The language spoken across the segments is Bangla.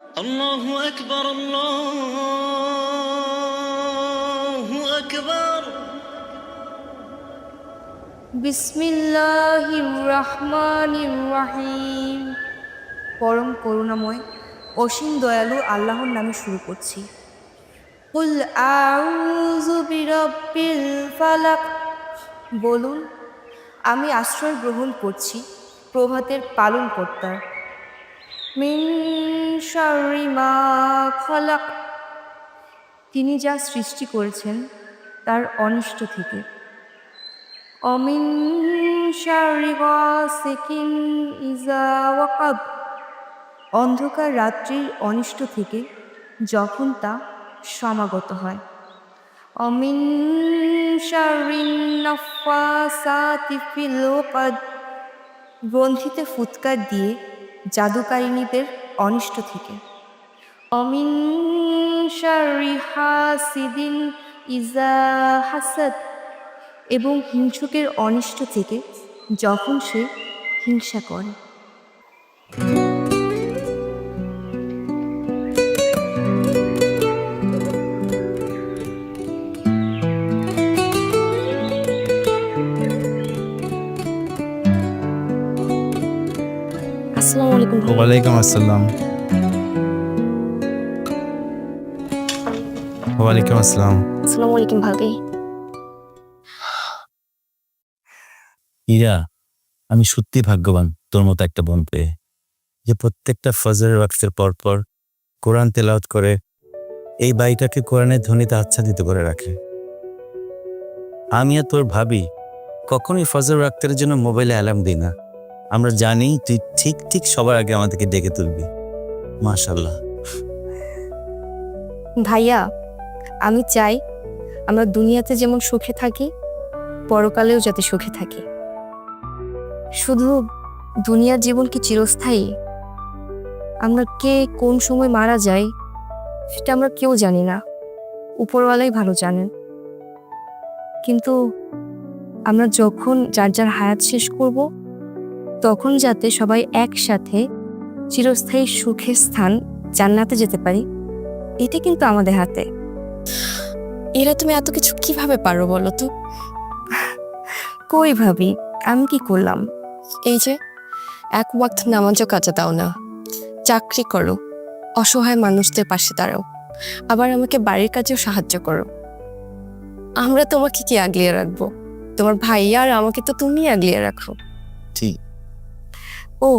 আল্লাহু আকবার, আল্লাহু আকবার। বিসমিল্লাহির রহমানির রহিম। পরম করুণাময় অসীম দয়ালু আল্লাহর নামে শুরু করছি। কুল আউযু বিরাব্বিল ফালাক। বলুন, আমি আশ্রয় গ্রহণ করছি প্রভাতের পালনকর্তার। মিন শাররি মা খালাক। তিনি যা সৃষ্টি করেছেন তার অনিষ্ট থেকে। অমিন শাররি গাসিকিন ইযা ওয়াকাব। অন্ধকার রাত্রির অনিষ্ট থেকে যখন তা সমাগত হয়। অমিন শাররিন নাফাসাতি ফিল উকাদ। গ্রন্থিতে ফুৎকার দিয়ে জাদুকারিনীদের অনিষ্ট থেকে। অমিন শাররি হাসিদিন ইযা হাসাদ। এবং হিংসুকের অনিষ্ট থেকে যখন সে হিংসা করে। আসসালামু আলাইকুম। ওয়ালাইকুম আসসালাম। ওয়ালাইকুম আসসালাম। আসসালামু আলাইকুম ভাবি। ইরা, আমি সত্যি ভাগ্যবান তোর মতো একটা বোন পেয়ে, যে প্রত্যেকটা ফজর ওয়াক্তের পর পর কোরআন তেলাওয়াত করে এই বাড়িটাকে কোরআনের ধ্বনিতে আচ্ছাদিত করে রাখে। আমি আর তোর ভাবি কখনোই ফজর ওয়াক্তের জন্য মোবাইলে অ্যালার্ম দিই না। আমরা জানি তুই ঠিক ঠিক সবার আগে আমাদেরকে ডেকে তুলবি। মাশাআল্লাহ। ভাইয়া, আমি চাই আমরা দুনিয়াতে যেমন সুখে থাকি পরকালেও যাতে সুখে থাকি। শুধু দুনিয়ার জীবন কি চিরস্থায়ী? আমরা কে কোন সময় মারা যাই সেটা আমরা কেউ জানি না, উপরওয়ালাই ভালো জানেন। কিন্তু আমরা যখন যার যার হায়াত শেষ করব তখন যাতে সবাই একসাথে চিরস্থায়ী সুখের স্থান জান্নাতে যেতে পারি, এটা কিন্তু আমাদের হাতে। এরা তুমি এত কিছু কিভাবে পারো বলো তো? কই ভাবি, আমি কি করলাম? এই যে এক ওয়াক্ত নামাজও কাজে দাও না, চাকরি করো, অসহায় মানুষদের পাশে দাঁড়াও, আবার আমাকে বাড়ির কাজেও সাহায্য করো। আমরা তোমাকে কি আগলিয়ে রাখবো? তোমার ভাইয়া আর আমাকে তো তুমি আগলিয়ে রাখো। ঠিক। ও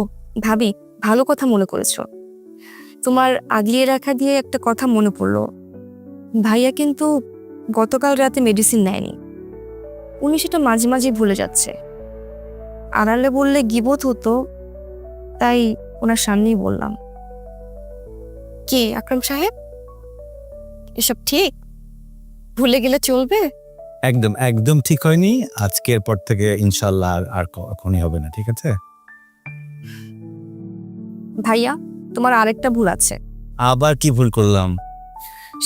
ভাবি, ভালো কথা মনে করেছো। তোমার আগলিয়ে রাখা দিয়ে একটা কথা মনে পড়লো। ভাইয়া কিন্তু গতকাল রাতে মেডিসিন নেয়নি। উনি সেটা মাঝে মাঝে ভুলে যাচ্ছে। আড়ালে বললে গিবত হতো, তাই ওনার সামনেই বললাম। কে আকরাম সাহেব? এসব ঠিক? ভুলে গেলে চলবে? একদম একদম ঠিক হয়নি। আজকের পর থেকে ইনশাআল্লাহ আর কখনই হবে না, ঠিক আছে? ভাইয়া, তোমার আরেকটা ভুল আছে। আবার কি ভুল করলাম?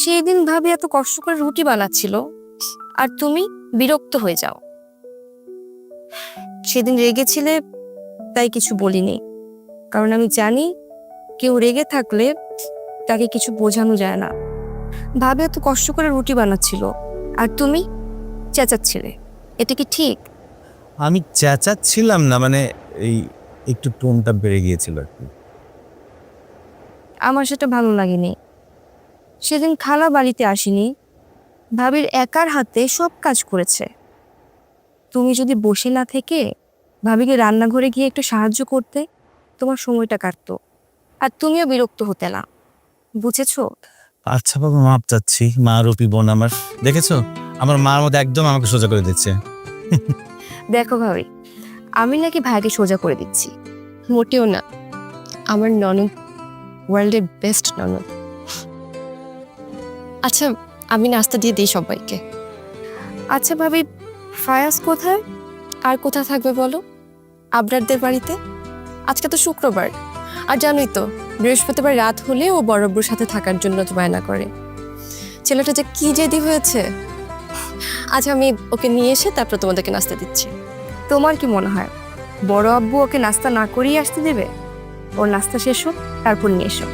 সেই দিন ভাবি এত কষ্ট করে রুটি বানাচ্ছিল আর তুমি বিরক্ত হয়ে যাও। সেদিন রেগেছিলে তাই কিছু বলিনি, কারণ আমি জানি কেউ রেগে থাকলে তাকে কিছু বোঝানো যায় না। ভাবি এত কষ্ট করে রুটি বানাচ্ছিল আর তুমি চেঁচাচ্ছিলে, এটা কি ঠিক? আমি চেঁচাচ্ছিলাম না, মানে এই একটু টোনটা বেড়ে গিয়েছিল আর কি। আমার সেটা ভালো লাগেনি। সেদিন খালা বাড়িতে আসেনি, ভাবির একার হাতে সব কাজ করেছে। তুমি যদি বসে না থেকে ভাবিকে রান্নাঘরে গিয়ে একটু সাহায্য করতে, তোমার সময়টা কাটতো আর তুমিও বিরক্ত হতে না। বুঝেছো? আচ্ছা বাবা, মাপ চাচ্ছি। মা রূপী বোন আমার, দেখেছো আমার মার মধ্যে একদম আমাকে সোজা করে দিচ্ছে। দেখো ভাবি, আমি নাকি ভাইকে সোজা করে দিচ্ছি? মোটেও না, আমার ননদ ওয়ার্ল্ডের বেস্ট ননদ। আচ্ছা, আমি নাস্তা দিয়ে দিই সবাইকে। আচ্ছা ভাবি, ফায়াজ কোথায়? আর কোথায় থাকবে বলো? আবরারদের বাড়িতে। আজকে তো শুক্রবার, আর জানোই তো বৃহস্পতিবার রাত হলে ও বড়ব্বুর সাথে থাকার জন্য বায়না করে। ছেলেটা যে কি জেদি হয়েছে। আজ আমি ওকে নিয়ে এসে তারপর তোমাদেরকে নাস্তা দিচ্ছি। তোমার কি মনে হয় বড় আব্বু ওকে নাস্তা না করিয়ে আসতে দেবে? ওর নাস্তা শেষ হোক তারপর নিয়ে এসো।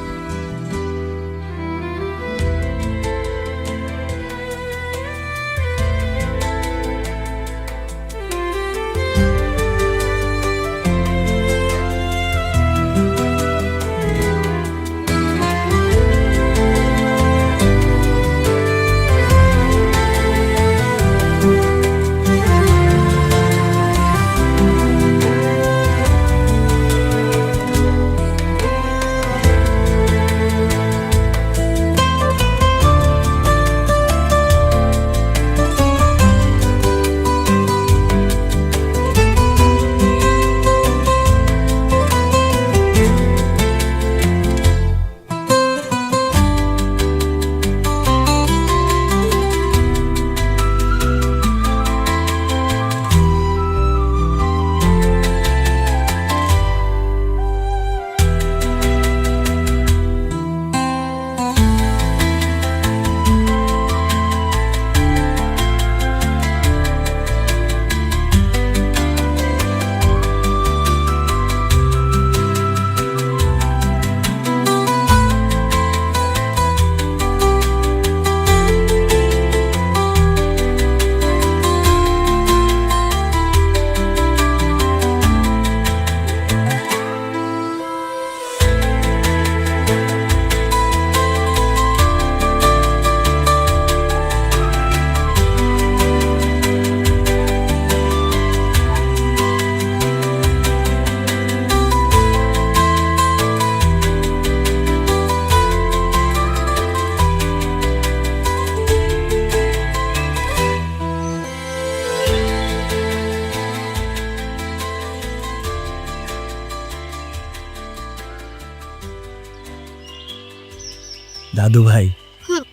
দাদু ভাই, হুম।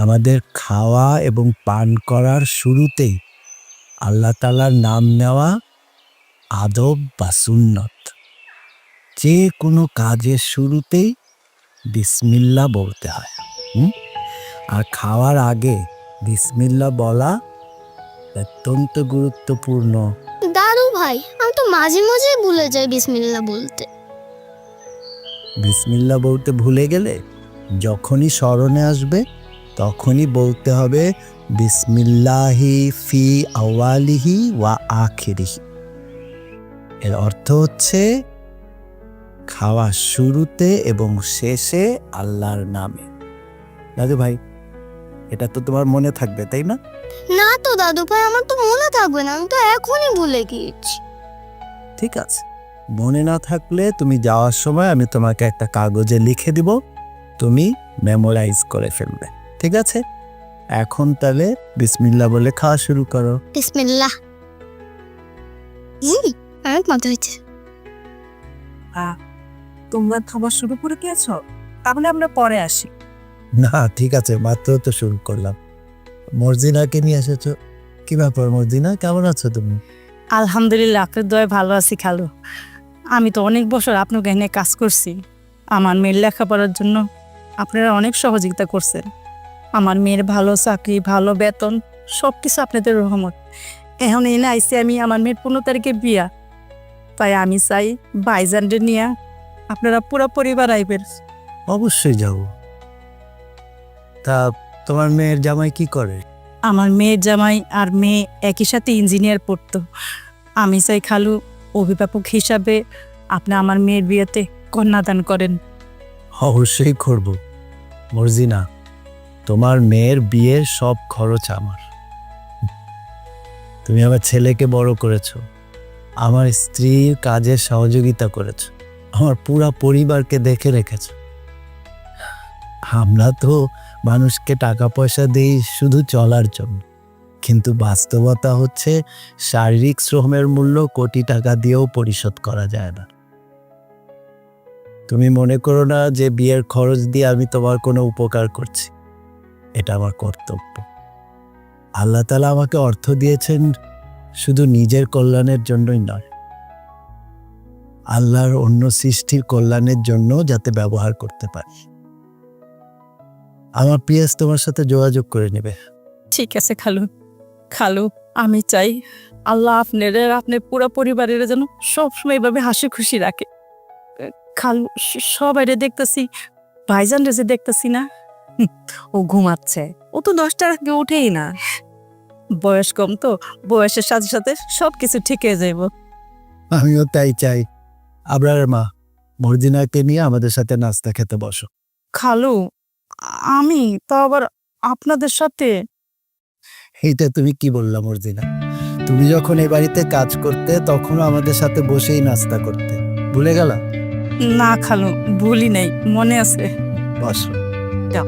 আমাদের খাওয়া এবং পান করার শুরুতেই আল্লাহ তাআলার নাম নেওয়া আদব বা সুন্নত। যে কোনো কাজের শুরুতেই বিসমিল্লাহ বলতে হয়। আর খাওয়ার আগে বিসমিল্লাহ বলা অত্যন্ত গুরুত্বপূর্ণ। দাদু ভাই, আমি তো মাঝে মাঝে ভুলে যাই বিসমিল্লাহ বলতে। বিসমিল্লাহ বলতে ভুলে গেলে যখনই স্মরণে আসবে তখনই বলতে হবে বিসমিল্লাহি ফি আওয়ালিহি ওয়া আখিরিহি। এর অর্থ হচ্ছে খাওয়া শুরুতে এবং শেষে আল্লাহর নামে। দাদু ভাই, এটা তো তোমার মনে থাকবে, তাই না? না তো দাদু ভাই, আমার তো মনে থাকবে না, আমি তো এখনই ভুলে গিয়েছি। ঠিক আছে, মনে না থাকলে তুমি যাওয়ার সময় আমি তোমাকে একটা কাগজে লিখে দিব, তুমি মেমোরাইজ করে ফেলবে। ঠিক আছে, এখন তাহলে বিসমিল্লাহ বলে খাওয়া শুরু করো। বিসমিল্লাহ। অনেক মজা হয়েছে। তোমরা খাবার শুরু করে দিয়েছ? তাহলে আমরা পরে আসি। না ঠিক আছে, মাত্র তো শুরু করলাম। মর্জিনাকে নিয়ে এসেছো, কি ব্যাপার মর্জিনা, কেমন আছো তুমি? আলহামদুলিল্লাহ, আপনার দয়ায় ভালো আছি খালু। আমি তো অনেক বছর আপনার এখানে কাজ করছি। আমার মেয়ের লেখাপড়ার জন্য আপনারা অনেক সহযোগিতা করছেন। আমার মেয়ের ভালো চাকরি, ভালো বেতন, সব কিছু আপনাদের রহমত। এখন এনে আইসি আমি, আমার মেয়ের 15 তারিখে বিয়া। তাই আমি চাই ভাইজানদের নিয়ে আপনারা পুরো পরিবার আইবেন। অবশ্যই যাব। তা তোমার মেয়ের জামাই কি করে? আমার মেয়ের জামাই আর মেয়ে একই সাথে ইঞ্জিনিয়ার পড়তো। আমি চাই খালু, অভিভাবক হিসাবে আপনি আমার মেয়ের বিয়েতে কন্যাদান করেন। অবশ্যই করব মর্জিনা, তোমার মেয়ের বিয়ের সব খরচ আমার। তুমি আমার ছেলেকে বড় করেছো, আমার স্ত্রীর কাজে সহযোগিতা করেছো, আমার পুরা পরিবারকে দেখে রেখেছো। আমরা তো মানুষকে টাকা পয়সা দেই শুধু চলার জন্য, কিন্তু বাস্তবতা হচ্ছে শারীরিক শ্রমের মূল্য কোটি টাকা দিয়েও পরিশোধ করা যায় না। তুমি মনে করো না যে বিয়ের খরচ দিয়ে আমি তোমার কোনো উপকার করছি, এটা আমার কর্তব্য। আল্লাহ তাআলা আমাকে অর্থ দিয়েছেন শুধু নিজের কল্যাণের জন্যই নয়, আল্লাহর অন্য সৃষ্টির কল্যাণের জন্য যাতে ব্যবহার করতে পারি। আমার পিএস তোমার সাথে যোগাযোগ করে নেবে। ঠিক আছে খালু। খালু, আমি চাই আল্লাহ আপনার পুরো পরিবারের যেন সবসময় এভাবে হাসি খুশি রাখে। খালু, সবাই দেখতেছি, ভাইজান রে যে দেখতেছি না। ও ঘুমাচ্ছে, ও তো 10টার আগে ওঠেই না। বয়স কম তো, বয়সের সাথে সাথে সবকিছু ঠিক হয়ে যাইব। আমিও তাই চাই। আবরারের মা, মর্জিনাকে নিয়ে আমাদের সাথে নাস্তা খেতে বসো। খালু, আমি তো আবার আপনাদের সাথে? এইটা তুমি কি বললা মর্জিনা? তুমি যখন এই বাড়িতে কাজ করতে তখনও আমাদের সাথে বসেই নাস্তা করতে, ভুলে গেলা? না খালু, ভুলি নাই, মনে আছে। বসো। যাও।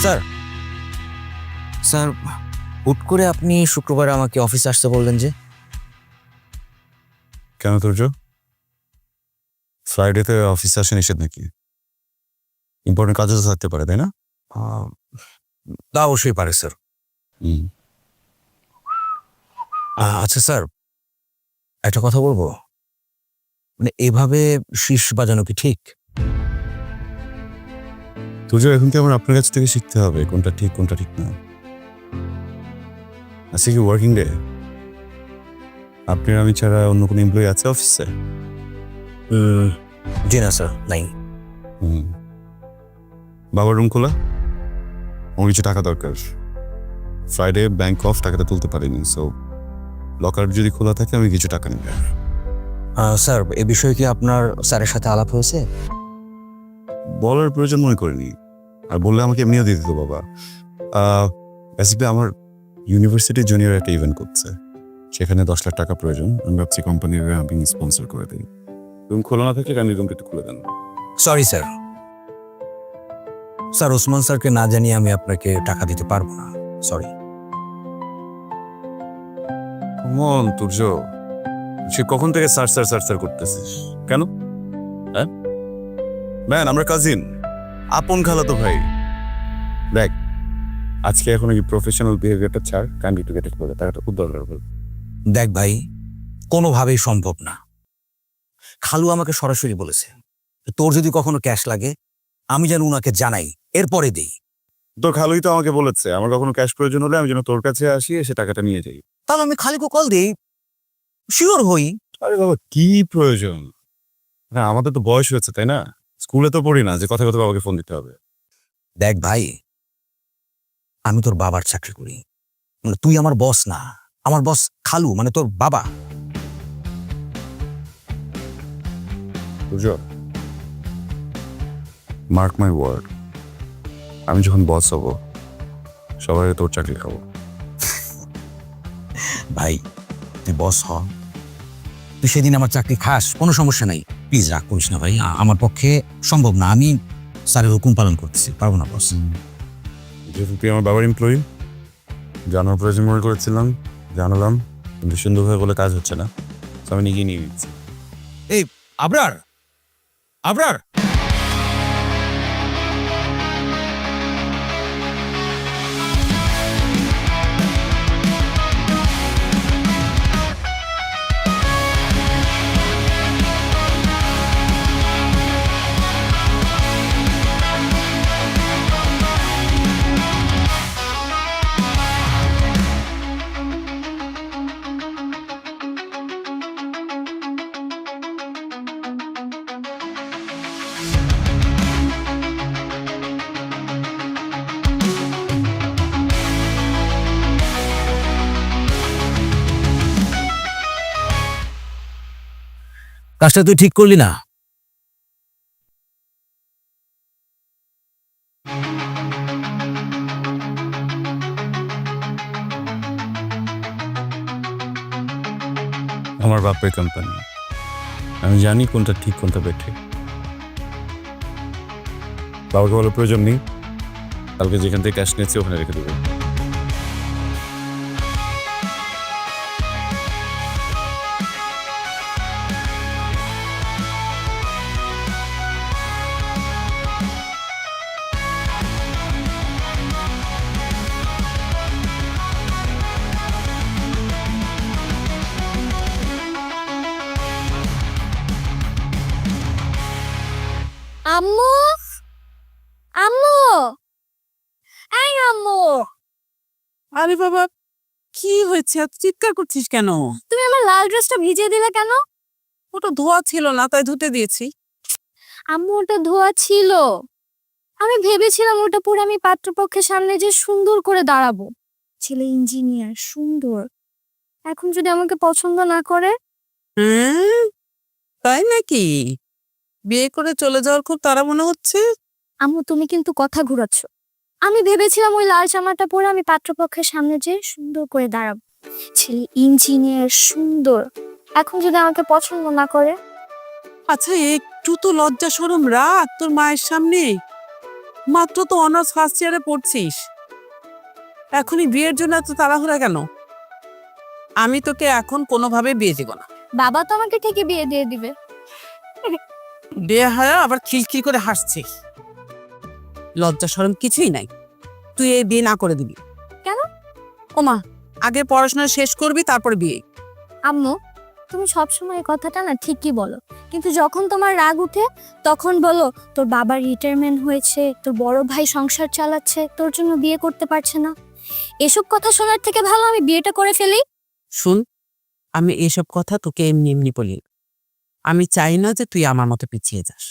স্যার, স্যার, হুট করে আপনি শুক্রবার আমাকে অফিসে আসতে বললেন যে? কেন তুর্য? ফ্রাইডেতে অফিসে আসে নিষেধ নাকি? ইম্পর্টেন্ট কাজও তো থাকতে পারে, তাই না? তা অবশ্যই পারে স্যার। আচ্ছা স্যার, একটা কথা বলবো, মানে এভাবে শীর্ষ বাজানো কি ঠিক? তুজো, এখন কি আমার আপনার কাছ থেকে শিখতে হবে কোনটা ঠিক কোনটা ঠিক না? আজকে কি ওয়ার্কিং ডে? আপনার আমি ছাড়া অন্য কোনো এমপ্লয়ি আছে অফিসে? জি না স্যার, নাই। বাবার রুম খোলা? আমার কিছু টাকা দরকার। ফ্রাইডে ব্যাংক অফ, টাকাটা তুলতে পারিনি, সো লকার যদি খোলা থাকে আমি কিছু টাকা নিব। স্যার, এ বিষয়ে কি আপনার স্যারের সাথে আলাপ হয়েছে? বলার প্রয়োজন মনে করিনি, আর বললে আমাকে এমনিও দিয়ে দিত বাবা। বেসিক্যালি আমার ইউনিভার্সিটির জুনিয়র একটা ইভেন্ট করছে, সেখানে 10 লাখ টাকা প্রয়োজন। আমি ভাবছি কোম্পানির আমি স্পন্সর করে দিই। রুম খোলা না থাকলে কানি রুমটা একটু খুলে দেন। সরি স্যার, স্যার ওসমান স্যারকে না জানিয়ে আমি আপনাকে টাকা দিতে পারবো না, সরি। কমন তুর্য, সে কখন থেকে সার সার সার সার করতেছিস কেন? হ্যাঁ ম্যান, আমরা কাজিন, আপন খালাতো ভাই। দেখ, আজকে এখন এই প্রফেশনাল বিহেভিয়ারটা ছাড়, কাইন্ডলি টু গেট ইট করে, টাকাটা খুব দরকার বল। দেখ ভাই, কোনোভাবেই সম্ভব না। খালু আমাকে সরাসরি বলেছে, তোর যদি কখনো ক্যাশ লাগে আমি যেন উনাকে জানাই, এরপরে দেই। তোর খালুই তো আমাকে বলেছে আমার কখনো ক্যাশ প্রয়োজন হলে আমি যেন তোর কাছে আসি, এসে টাকাটা নিয়ে যাই। তাহলে আমি খালিকে কল দিই, শিওর হই। আরে বাবা, কি প্রয়োজন? হ্যাঁ, আমাদের তো বয়স হয়েছে, তাই না? স্কুলে তো পড়ি না যে কথা কথা বাবাকে ফোন দিতে হবে। দেখ ভাই, আমি তোর বাবার চাকরি করি, মানে তুই আমার বস না। আমার বস খালু, মানে তোর বাবা। বুঝো, মার্ক মাই ওয়ার্ড, আমি যখন বস হব সবাই তোর চাকরি খাবো। ভাই তুই বস হ, তুই সেদিন আমার চাকরি খাস, কোনো সমস্যা নাই। প্লিজ রাগ করিস না ভাই, আমার পক্ষে সম্ভব না। আমি স্যারের হুকুম পালন করতেছি, পারবো না বস। যেহেতু তুই আমার বাবার এমপ্লয়ি, জানার প্রয়োজন মনে করেছিলাম, জানালাম, কিন্তু সুন্দরভাবে বলে কাজ হচ্ছে না, তো আমি নিজেই নিয়ে নিচ্ছি। এই আবরার, আবরার, কাজটা তুই ঠিক করলি না। আমার বাপের কোম্পানি, আমি জানি কোনটা ঠিক কোনটা বেঠে। বাবাকে বলার প্রয়োজন নেই, কালকে যেখান থেকে ক্যাশ নিয়েছি ওখানে রেখে দেবো। আম্মু, আম্মু, এই আম্মু, আরে বাবা, কি হয়েছে? এত চিৎকার করছিস কেন? তুমি আমার লাল ড্রেসটা ভিজিয়ে দিলে কেন? ওটা ধোয়া ছিল না, তাই ধুতে দিয়েছি। আম্মু, ওটা ধোয়া ছিল। আমি ভেবেছিলাম ওটা পরে আমি পাত্রপক্ষের সামনে যে সুন্দর করে দাঁড়াবো। ছেলে ইঞ্জিনিয়ার, সুন্দর। এখন যদি আমাকে পছন্দ না করে? হ্যাঁ, তাই নাকি? বিয়ে করে চলে যাওয়ার খুব তাড়া মনে হচ্ছে। আম্মু, তুমি কিন্তু কথা ঘুরাচ্ছ। আমি ভেবেছিলাম ওই লাল জামাটা পরে আমি পাত্রপক্ষের সামনে যে সুন্দর করে দাঁড়াবো। ছেলে ইঞ্জিনিয়ার, সুন্দর। এখন যদি আমাকে পছন্দ না করে? আচ্ছা, একটু তো লজ্জা শরম রাখ তোর মায়ের সামনে। মাত্র তো অনার্স ফার্স্ট ইয়ারে পড়ছিস, এখনই বিয়ের জন্য এত তাড়াহুড়া কেন? আমি তোকে এখন কোনোভাবে বিয়ে দিব না। বাবা তো আমাকে ঠিকই বিয়ে দিয়ে দিবে। বিয়ে হয় আবার খিলখিল করে হাসছে। লজ্জা শরম কিছুই নাই, তুই এই বিয়ে না করে দিবি। কেন? ওমা, আগে পড়াশোনা শেষ করবি তারপর বিয়ে। আম্মু, তুমি সবসময় এই কথাটা না ঠিকই বলো, কিন্তু যখন তোমার রাগ উঠে তখন বলো তোর বাবার রিটায়ারমেন্ট হয়েছে, তোর বড় ভাই সংসার চালাচ্ছে, তোর জন্য বিয়ে করতে পারছে না। এসব কথা শোনার থেকে ভালো আমি বিয়েটা করে ফেলি। শুন, আমি এসব কথা তোকে এমনি এমনি বলি না। আমি চাই না যে তুই আমার মতো পিছিয়ে যাস,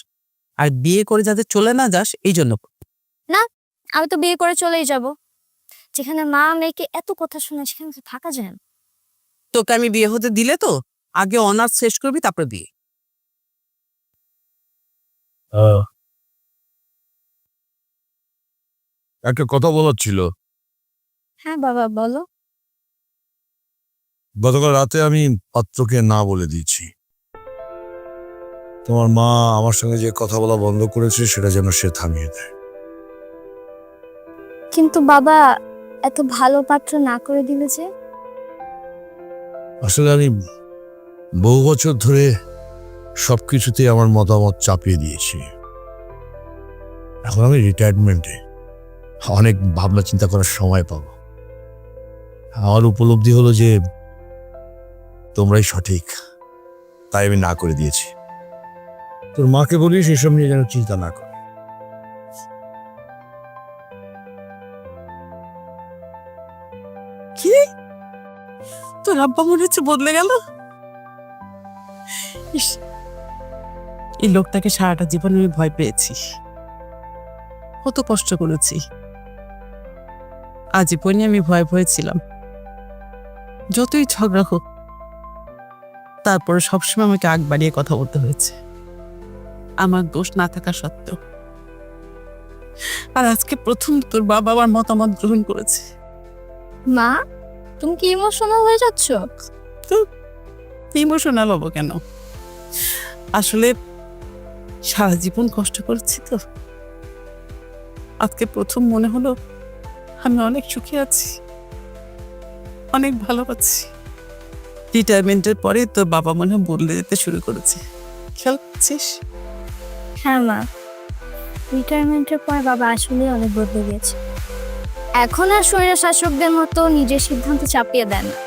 আর বিয়ে করে যাতে চলে না যাস এই জন্য। আমি তো বিয়ে করে চলেই যাব। যেখানে মা মেয়েকে এত কথা শোনায় সেখানে তো থাকা যায় না। তোকে আমি বিয়ে হতে দিলে তো আগে অনার্স শেষ করবি তারপর বিয়ে। একটা কথা বলার ছিল। হ্যাঁ বাবা, বলো। গতকাল রাতে আমি পাত্রকে না বলে দিয়েছি। তোমার মা আমার সঙ্গে যে কথা বলা বন্ধ করেছে সেটা যেন সে থামিয়ে দেয়। কিন্তু বাবা, এত ভালো পাত্র না করে দিলে যে? আসলে আমি বহু বছর ধরে সবকিছুতে আমার মতামত চাপিয়ে দিয়েছি। এখন আমি রিটায়ারমেন্টে অনেক ভাবনা চিন্তা করার সময় পাবো। আমার উপলব্ধি হলো যে তোমরাই সঠিক, তাই আমি না করে দিয়েছি। তোর মাকে বলিস এসব নিয়ে যেন চিন্তা না করে। কি, তোর আব্বা মনে হচ্ছে বদলে গেল। ইস, এই লোকটাকে সারাটা জীবন আমি ভয় পেয়েছি, কত কষ্ট করেছি। আজীবনই আমি ভয় ভয়ে ছিলাম। যতই ঝগড়া হোক তারপরে সবসময় আমাকে আগ বাড়িয়ে কথা বলতে হয়েছে, আমার দোষ না থাকা সত্ত্বেও। আর আজকে প্রথম তোর বাবা আমার মতামত গ্রহণ করেছে। মা, তুমি কি ইমোশনাল হয়ে যাচ্ছ? ইমোশনাল হবো কেন? আসলে সারা জীবন কষ্ট করেছি তো, আজকে প্রথম মনে হলো আমি অনেক সুখী আছি, অনেক ভালো আছি। রিটায়ারমেন্টের পরে তোর বাবা মনে হয় বদলে যেতে শুরু করেছে, খেয়াল করছিস? হ্যাঁ মা, রিটায়ারমেন্টের পর বাবা আসলে অনেক বদলে গেছে। এখন আর শরীর শাসকদের মতো নিজের সিদ্ধান্ত চাপিয়ে দেন না।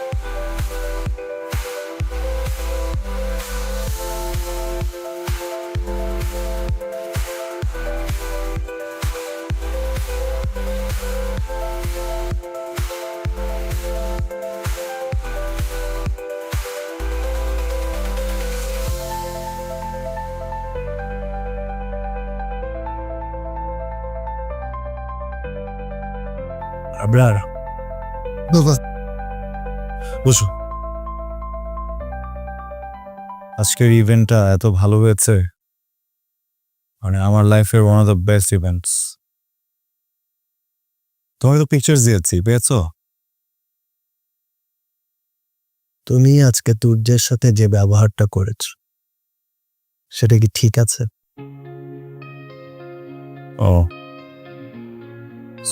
আবরার, বাবা বসো। আজকের ইভেন্টটা এত ভালো হয়েছে, মানে আমার লাইফের one of the best events. তোমাকে তো পিকচার দিয়েছি, পেয়েছো? তুমি আজকে তুর্যের সাথে যে ব্যবহারটা করেছো সেটা কি ঠিক আছে? ও,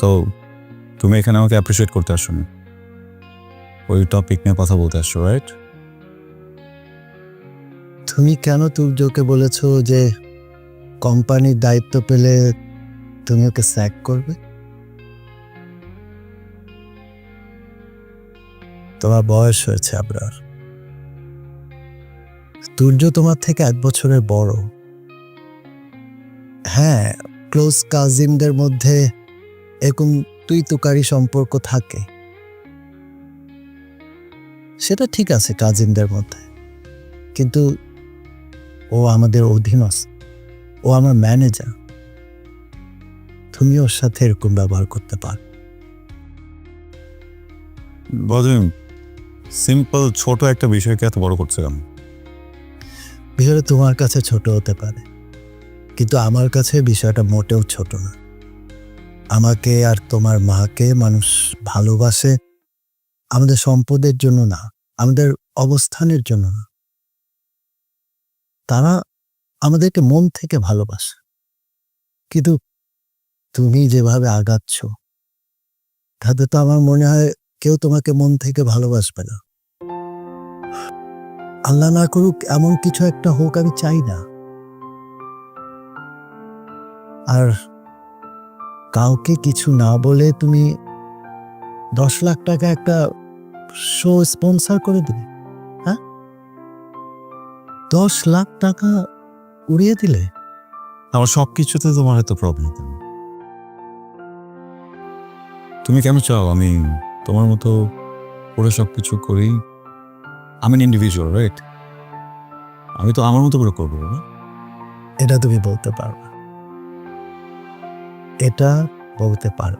সো তুমি এখানে আমাকে অ্যাপ্রিশিয়েট করতে আসো না, ওই টপিক নিয়ে কথা বলতে আসছো, রাইট? তুমি কেন তুর্যকে বলেছো যে কোম্পানির দায়িত্ব পেলে তুমি ওকে স্যাক করবে? তোমার বয়স হয়েছে আবরার, তুর্য তোমার থেকে 1 বছরের বড়। হ্যাঁ, ক্লোজ কাজিনদের মধ্যে এরকম তুই তুকারি সম্পর্ক থাকে, সেটা ঠিক আছে কাজিনদের মধ্যে, কিন্তু ও আমাদের অধীনস্থ, ও আমার ম্যানেজার। তুমি ওর সাথে এরকম ব্যবহার করতে পারো? বদিন সিম্পল ছোট একটা বিষয়কে এত বড় করছে কেন? বিষয়টা তোমার কাছে ছোট হতে পারে, কিন্তু আমার কাছে বিষয়টা মোটেও ছোট না। আমাকে আর তোমার মাকে মানুষ ভালোবাসে আমাদের সম্পদের জন্য না, আমাদের অবস্থানের জন্য না, তারা আমাদেরকে মন থেকে ভালোবাসে। কিন্তু তুমি যেভাবে আগাচ্ছ তাতে তো আমার মনে হয় কেউ তোমাকে মন থেকে ভালোবাসবে না। আল্লাহ না করুক এমন কিছু একটা হোক, আমি চাই না, আর কাউকে কিছু না বলে তুমি 10 লাখ টাকা একটা শো স্পন্সর করে দিলে, হ্যাঁ? 10 লাখ টাকা উড়িয়ে দিলে। আমার সব কিছুতে তোমার এত প্রবলেম কেন? তুমি কেন চাও আমি তোমার মতো করে সব কিছু করি? আমি ইন্ডিভিজুয়াল, রাইট? আমি তো আমার মতো করে করবো না। এটা তুমি বলতে পারো না। এটা বলতে পারো।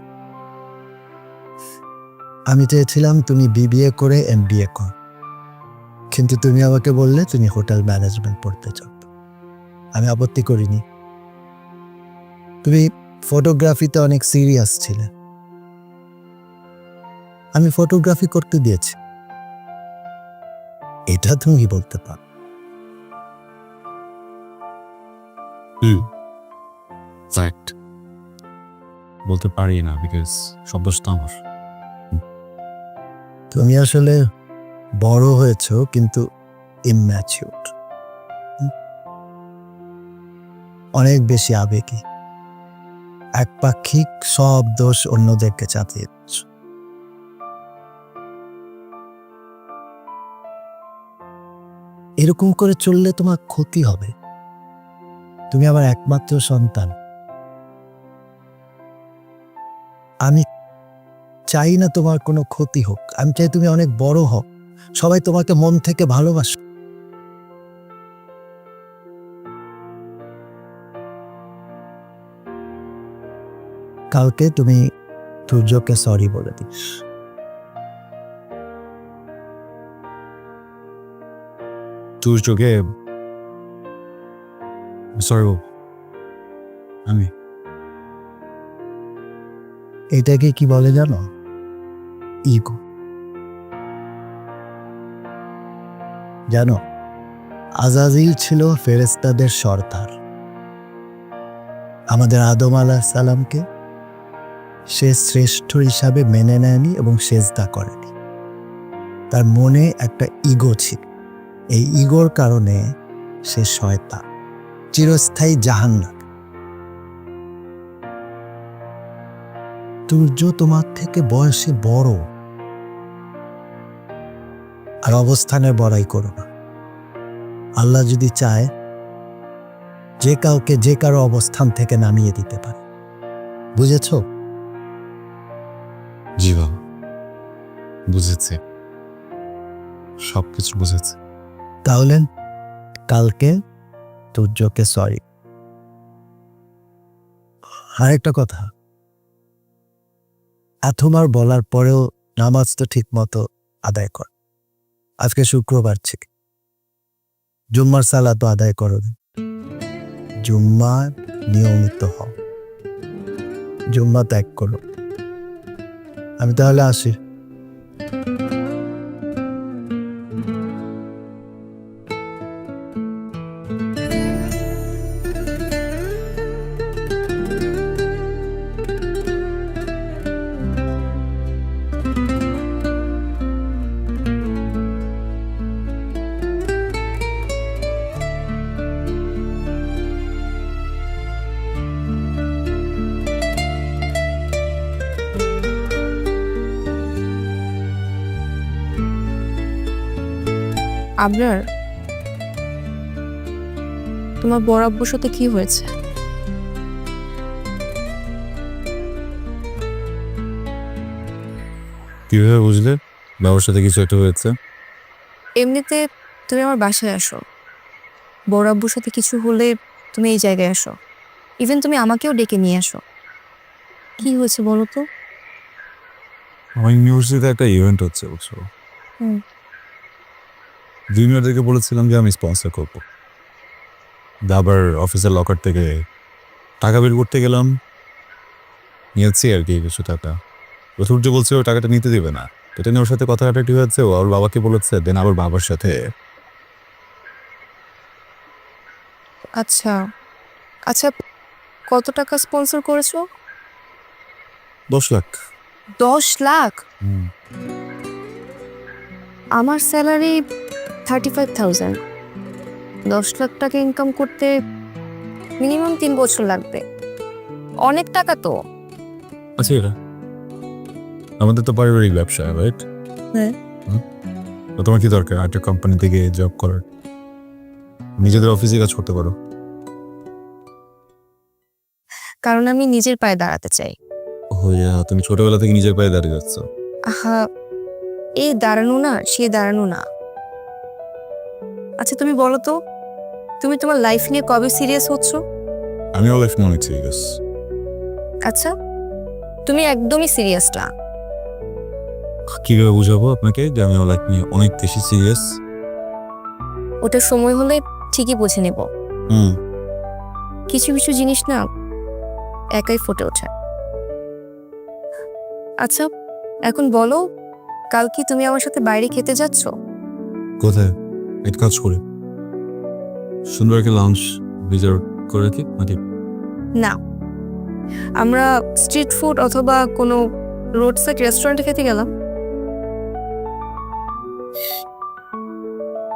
আমি চেয়েছিলাম তুমি বিবিএ করে এমবিএ কর, কিন্তু তুমি আমাকে বললে তুমি হোটেল ম্যানেজমেন্ট পড়তে চাও। আমি আপত্তি করিনি। তুমি ফটোগ্রাফিতে অনেক সিরিয়াস ছিলে, আমি ফটোগ্রাফি করতে দিয়েছি। এটা তুমি বলতে পারো। ফ্যাক্ট বলতে পারি না, বিকজ সব দোষ তো আমার। তুমি আসলে বড় হয়েছো কিন্তু ইম্যাচিউর, অনেক বেশি আবেগী, একপাক্ষিক সব দোষ অন্যদেরকে চাপিয়ে দিচ্ছ। এরকম করে চললে তোমার ক্ষতি হবে। তুমি আমার একমাত্র সন্তান। আমি চাই না তোমার কোনো ক্ষতি হোক, আমি চাই তুমি অনেক বড় হও, সবাই তোমাকে মন থেকে ভালোবাসো। কালকে তুমি সূর্যকে সরি বলে দিস। সূর্যকে সরি বল। আমি এটাকে কি বলে জানো? ইগো। জানো, আজাজিল ছিল ফেরেশতাদের সর্দার। আমাদের আদম আলাইহিস সালামকে সে শ্রেষ্ঠ হিসাবে মেনে নেয়নি এবং সেজদা করেনি। তার মনে একটা ইগো ছিল। এই ইগোর কারণে সে শয়তান, চিরস্থায়ী জাহান্নাম। সূর্য তোমার থেকে বয়সে বড়, আর অবস্থানে বড়াই করো না। আল্লাহ যদি চায় যে কাউকে যে কারো অবস্থান থেকে নামিয়ে দিতে পারে। বুঝেছো? জি বাবা, বুঝেছি, সবকিছু বুঝেছি। তাহলে কালকে সূর্যকে সরি। আরেকটা কথা, এতবার বলার পরেও নামাজ তো ঠিক মতো আদায় কর। আজকে শুক্রবার ছিল, জুম্মার সালাত তো আদায় করো। জুম্মা নিয়মিত হও, জুম্মা ত্যাগ করো। আমি তাহলে আসি। আবরার, তোমার বড় আব্বুর সাথে কি হয়েছে? কিভাবে বুঝলে বাবার সাথে কিছু একটা হয়েছে? এমনিতে তুমি আমার বাসায় আসো, বড় আব্বুর সাথে কিছু হলে তুমি এই জায়গায় আসো, ইভেন তুমি আমাকেও ডেকে নিয়ে আসো। কি হয়েছে বলো তো? আমার ইউনিভার্সিটিতে একটা ইভেন্ট হচ্ছে, বুঝছো? হুম। জুনিয়রদেরকে বলেছিলাম যে আমি স্পন্সর করবো। আবার অফিসের লকার থেকে টাকা বের করতে গেলাম, নিয়েছি আর কি কিছু টাকা। সূর্য বলছে ও টাকাটা নিতে দেবে না, এটা নিয়ে ওর সাথে কথা কাটাটি হয়েছে। ও ওর বাবাকে বলেছে, দেন আবার বাবার সাথে। আচ্ছা আচ্ছা, কত টাকা স্পন্সর করেছো? 10 লাখ। 10 লাখ? আমার স্যালারি 35,000। 10 লাখ টাকা ইনকাম করতে মিনিমাম 3 বছর লাগবে। অনেক টাকা তো। আচ্ছা এটা আমাদের তো পারিবারিক ব্যবসা, রাইট? হ্যাঁ। তো তোমার কি দরকার একটা কোম্পানি থেকে জব করার? নিজেদের অফিসে কাজ করতে পারো। কারণ আমি নিজের পায়ে দাঁড়াতে চাই। হইয়া তুমি ছোটবেলা থেকে নিজের পায়ে দাঁড়িয়ে যাচ্ছ। আহা, এই দাঁড়ানো না, সে দাঁড়ানো না। আচ্ছা তুমি বলো তো, তুমি তোমার লাইফ নিয়ে কবে সিরিয়াস হচ্ছ? আমিও লাইফ নিয়ে অনেক সিরিয়াস। আচ্ছা, তুমি একদমই সিরিয়াস না। কিভাবে বুঝাবো আপনাকে যে আমি লাইফ নিয়ে অনেক বেশি সিরিয়াস? ওটা সময় হলে ঠিকই বুঝে নেব। হুম। কিছু কিছু জিনিস না একাই ফুটে ওঠে। আচ্ছা এখন বলো, কাল কি তুমি আমার সাথে বাইরে খেতে যাচ্ছ? কোথায়? এক কাজ করে সুন্দর একটা লাঞ্চ রিজার্ভ করে রাখি নাকি? না, আমরা স্ট্রিট ফুড অথবা কোনো রোড সাইড রেস্টুরেন্টে খেতে গেলাম।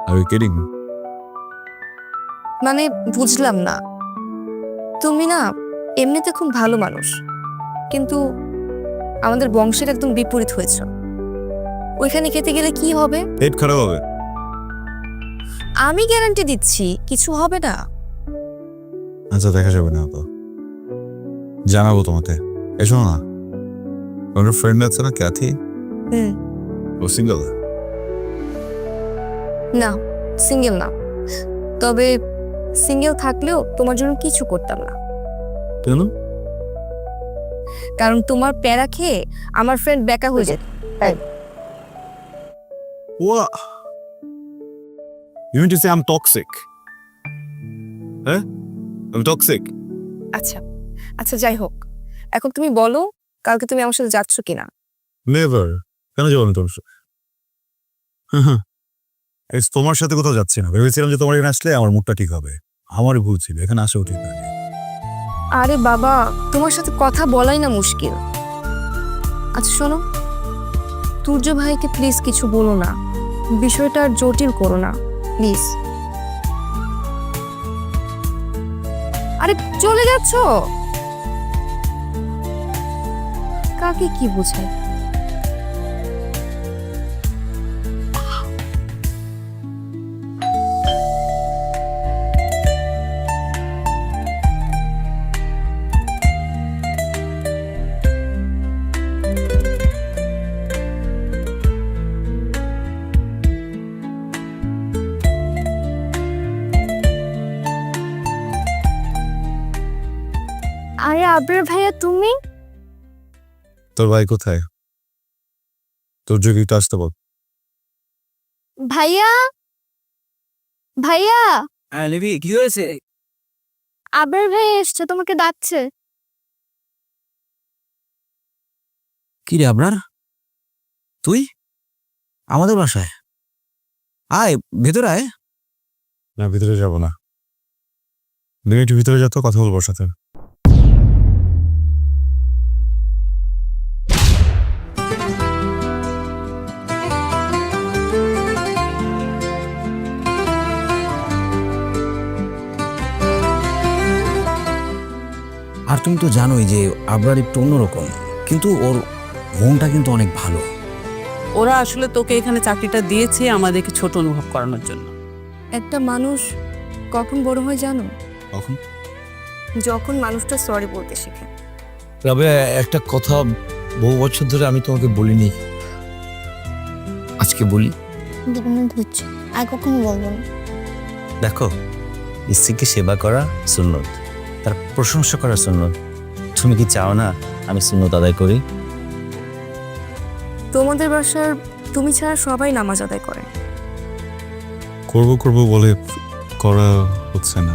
Are you kidding? মানে বুঝলাম না, তুমি না এমনিতে খুব ভালো মানুষ, কিন্তু আমাদের বংশের একদম বিপরীত হয়েছ। ওইখানে খেতে গেলে কি হবে? পেট খারাপ হবে। আমি গ্যারান্টি দিচ্ছি কিছু হবে না। আচ্ছা দেখা যাবে না তো, জানাবো তোমাকে। এসো না, তোমার ফ্রেন্ড আছে না ক্যাথি? হুম। ও সিঙ্গেল? না, সিঙ্গেল না, তবে সিঙ্গেল থাকলেও তোমার জন্য কিছু করতাম না। কেন? কারণ তোমার প্যারা খেয়ে আমার ফ্রেন্ড বেকা হয়ে যেত। তাই What? You mean to say I'm toxic? হ্যাঁ? I'm toxic? আচ্ছা আচ্ছা, যাই হোক, এখন তুমি বলো কালকে তুমি আমার সাথে যাচ্ছ কিনা? Never. কেন যাবো আমি তোমার সাথে? তোমার সাথে কোথাও যাচ্ছি না। ভেবেছিলাম যে তোমার এখানে আসলে আমার মুডটা ঠিক হবে। আমারই ভুল ছিল, এখানে আসেও ঠিক হয়নি। আরে বাবা, তোমার সাথে কথা বলাই না মুশকিল। আচ্ছা শোনো, তুর্য ভাইকে প্লিজ কিছু বলো না, বিষয়টা আর জটিল করো না প্লিজ। আরে চলে যাচ্ছ? কাকে কি বোঝায়? আরে আবরার ভাইয়া তুমি? তোর ভাই কোথায়? তোর যোগ্য একটু আসতে বল। ভাইয়া ভাইয়া, হ্যাঁ লিবি, কি হয়েছে? আবরার ভাইয়া এসছে, তোমাকে ডাকছে। কি রে আবরার, তুই আমাদের বাসায়? আয় ভেতরে আয়। না ভিতরে যাব না, তুমি একটু ভিতরে যাও তো, কথা বলবো ওর সাথে। আর তুমি তো জানোই যে আবরার একটু অন্যরকম, কিন্তু ওর মনটা কিন্তু অনেক ভালো। ওরা আসলে তোকে এখানে চাকরিটা দিয়েছে আমাদেরকে ছোট অনুভব করানোর জন্য। একটা মানুষ কখন বড় হয় জানো? কখন? যখন মানুষটা সরি বলতে শেখে। তবে একটা কথা বহু বছর ধরে আমি তোমাকে বলিনি, আজকে বলি। হচ্ছে আর কখনো বলবো না। দেখো, স্ত্রীকে সেবা করা সুন্নত, তার প্রশংসা করা সুন্নত। তুমি কি চাও না আমি সুন্নত আদায় করি? তোমাদের বাসার তুমি ছাড়া সবাই নামাজ আদায় করে। করবো করবো বলে করা হচ্ছে না।